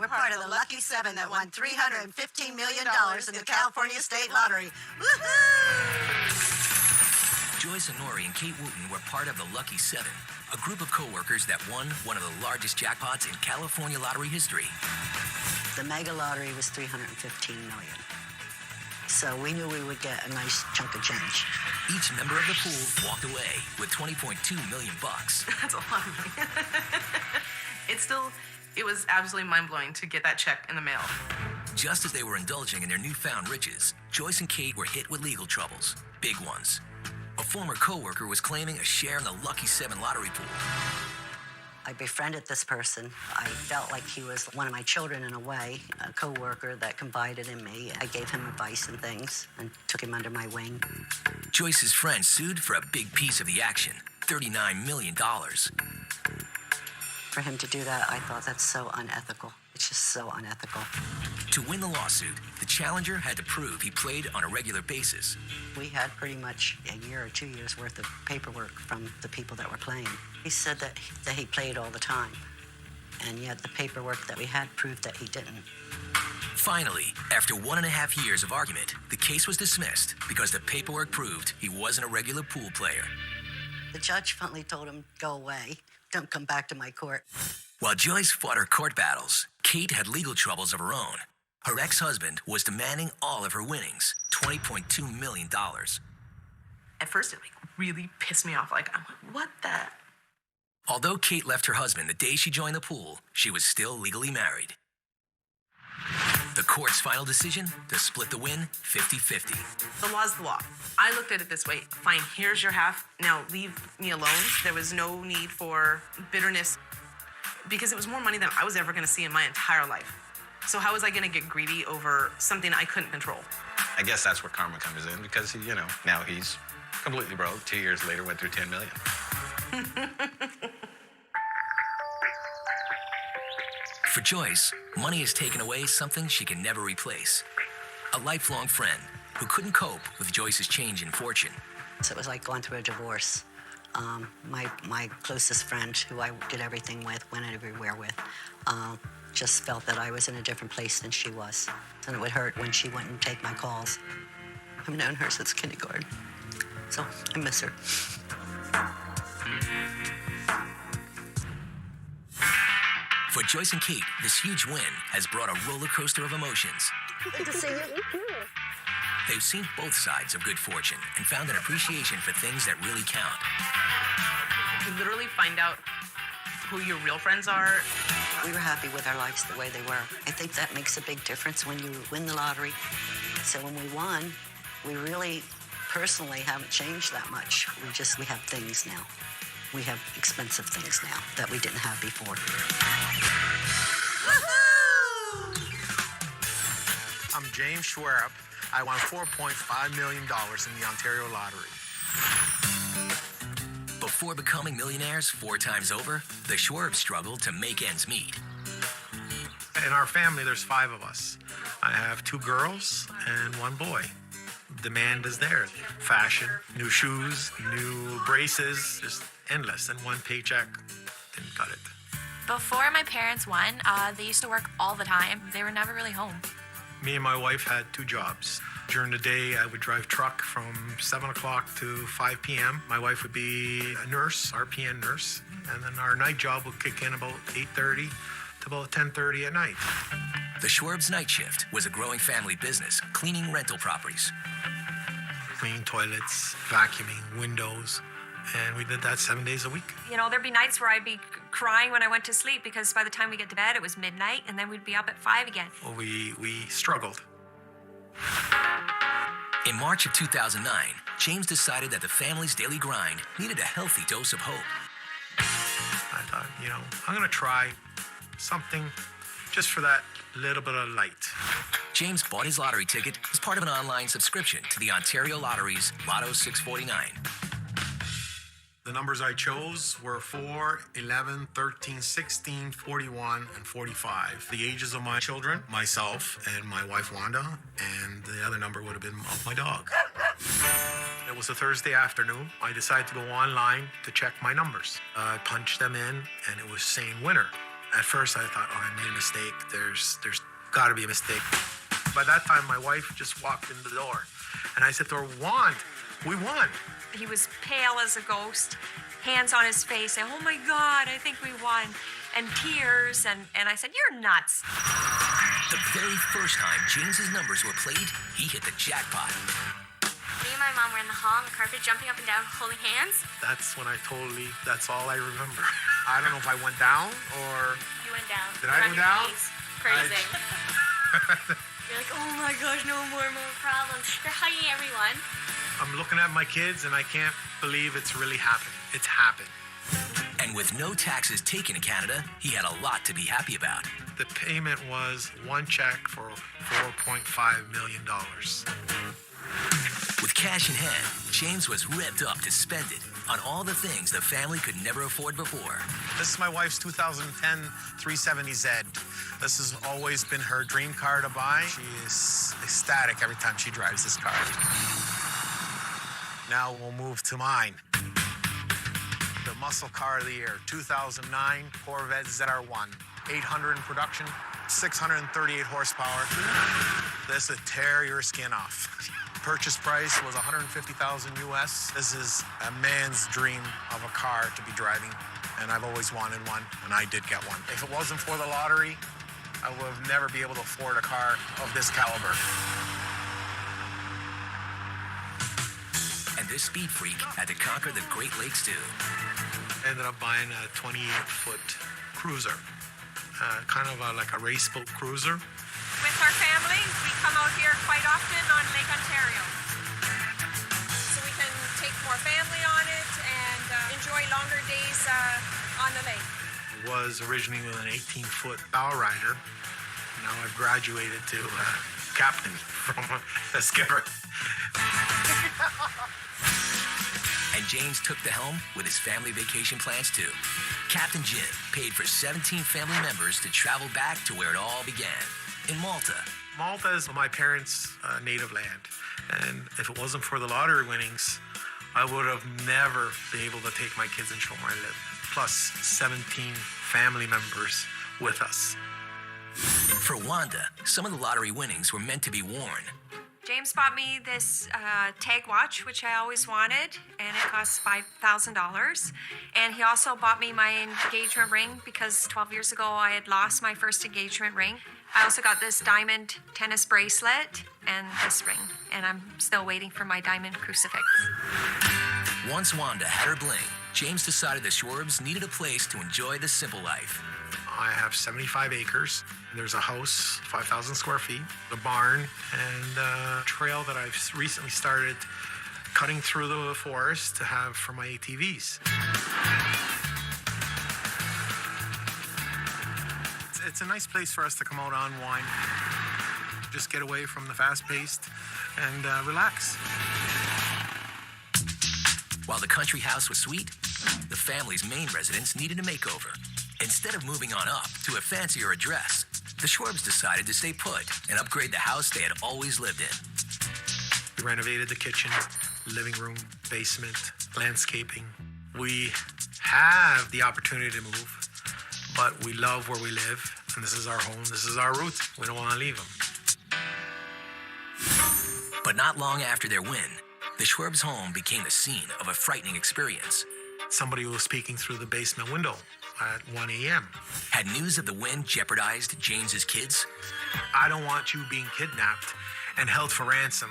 We're part of the Lucky Seven that won $315 million in the California State Lottery. Woohoo! Joyce Honori and Kate Wooten were part of the Lucky Seven, a group of coworkers that won one of the largest jackpots in California lottery history. The mega lottery was $315 million. So we knew we would get a nice chunk of change. Each member of the pool walked away with $20.2 million. That's a lot of money. It was absolutely mind-blowing to get that check in the mail. Just as they were indulging in their newfound riches, Joyce and Kate were hit with legal troubles, big ones. A former coworker was claiming a share in the Lucky Seven lottery pool. I befriended this person. I felt like he was one of my children in a way, a coworker that confided in me. I gave him advice and things and took him under my wing. Joyce's friend sued for a big piece of the action, $39 million. For him to do that, I thought that's so unethical. It's just so unethical. To win the lawsuit, the challenger had to prove he played on a regular basis. We had pretty much a year or 2 years worth of paperwork from the people that were playing. He said that he played all the time, and yet the paperwork that we had proved that he didn't. Finally, after 1.5 years of argument, the case was dismissed because the paperwork proved he wasn't a regular pool player. The judge finally told him, go away, don't come back to my court. While Joyce fought her court battles, Kate had legal troubles of her own. Her ex-husband was demanding all of her winnings, $20.2 million. At first, it really pissed me off. I'm like, what the? Although Kate left her husband the day she joined the pool, she was still legally married. The court's final decision to split the win 50-50. The law's the law. I looked at it this way. Fine, here's your half. Now leave me alone. There was no need for bitterness because it was more money than I was ever going to see in my entire life. So how was I going to get greedy over something I couldn't control? I guess that's where karma comes in because, now he's completely broke. 2 years later, went through $10 million. For Joyce, money has taken away something she can never replace. A lifelong friend who couldn't cope with Joyce's change in fortune. So it was like going through a divorce. My closest friend, who I did everything with, went everywhere with, just felt that I was in a different place than she was. And it would hurt when she wouldn't take my calls. I've known her since kindergarten, so I miss her. For Joyce and Kate, this huge win has brought a roller coaster of emotions. Good to see you. They've seen both sides of good fortune and found an appreciation for things that really count. You literally find out who your real friends are. We were happy with our lives the way they were. I think that makes a big difference when you win the lottery. So when we won, we really personally haven't changed that much. We have things now. We have expensive things now that we didn't have before. I'm James Schwerup. I won $4.5 million in the Ontario Lottery. Before becoming millionaires 4 times over, the Schwerups struggled to make ends meet. In our family, there's 5 of us. I have 2 girls and 1 boy. Demand is there. Fashion, new shoes, new braces, just endless. And 1 paycheck didn't cut it. Before my parents won, they used to work all the time. They were never really home. Me and my wife had 2 jobs. During the day, I would drive truck from 7 o'clock to 5 p.m. My wife would be a nurse, RPN nurse. And then our night job would kick in about 8:30 to about 10:30 at night. The Schwerups night shift was a growing family business, cleaning rental properties. Cleaning toilets, vacuuming, windows. And we did that 7 days a week. There'd be nights where I'd be crying when I went to sleep because by the time we get to bed, it was midnight, and then we'd be up at 5 again. Well, we struggled. In March of 2009, James decided that the family's daily grind needed a healthy dose of hope. I thought, I'm going to try something just for that little bit of light. James bought his lottery ticket as part of an online subscription to the Ontario Lottery's Lotto 649. The numbers I chose were 4, 11, 13, 16, 41, and 45. The ages of my children, myself, and my wife, Wanda, and the other number would have been of my dog. It was a Thursday afternoon. I decided to go online to check my numbers. I punched them in, and it was saying winner. At first, I thought, oh, I made a mistake. There's got to be a mistake. By that time, my wife just walked in the door, and I said to her, we won. He was pale as a ghost, hands on his face, saying, oh my God, I think we won. And tears, and I said, you're nuts. The very first time James's numbers were played, he hit the jackpot. Me and my mom were in the hall on the carpet, jumping up and down, holding hands. That's when that's all I remember. I don't know if I went down or... You went down. Did I go down? Crazy. You're like, oh my gosh, no more problems. They're hugging everyone. I'm looking at my kids and I can't believe it's really happening. It's happened. And with no taxes taken in Canada, he had a lot to be happy about. The payment was one check for $4.5 million. With cash in hand, James was revved up to spend it on all the things the family could never afford before. This is my wife's 2010 370Z. This has always been her dream car to buy. She is ecstatic every time she drives this car. Now we'll move to mine. The muscle car of the year, 2009 Corvette ZR1. 800 in production, 638 horsepower. This will tear your skin off. Purchase price was $150,000 US. This is a man's dream of a car to be driving, and I've always wanted one, and I did get one. If it wasn't for the lottery, I would have never be able to afford a car of this caliber. And this speed freak had to conquer the Great Lakes too. I ended up buying a 28-foot cruiser, kind of like a race boat cruiser. With our family, we come out here quite often on Lake Ontario. So we can take more family on it and enjoy longer days on the lake. Was originally with an 18-foot bow rider. Now I've graduated to captain from a skipper. And James took the helm with his family vacation plans too. Captain Jim paid for 17 family members to travel back to where it all began, in Malta. Malta is my parents' native land. And if it wasn't for the lottery winnings, I would have never been able to take my kids and show them where I live. Plus 17 family members with us. For Wanda, some of the lottery winnings were meant to be worn. James bought me this tag watch, which I always wanted, and it cost $5,000. And he also bought me my engagement ring because 12 years ago I had lost my first engagement ring. I also got this diamond tennis bracelet and this ring, and I'm still waiting for my diamond crucifix. Once Wanda had her bling, James decided the Schwarbs needed a place to enjoy the simple life. I have 75 acres. There's a house, 5,000 square feet, a barn, and a trail that I've recently started cutting through the forest to have for my ATVs. It's a nice place for us to come out, unwind, just get away from the fast-paced and relax. While the country house was sweet, the family's main residence needed a makeover. Instead of moving on up to a fancier address, the Schwarbs decided to stay put and upgrade the house they had always lived in. We renovated the kitchen, living room, basement, landscaping. We have the opportunity to move, but we love where we live, and this is our home, this is our roots. We don't want to leave them. But not long after their win, the Schwarbs' home became the scene of a frightening experience. Somebody was speaking through the basement window at 1 a.m. Had news of the win jeopardized James's kids? I don't want you being kidnapped and held for ransom.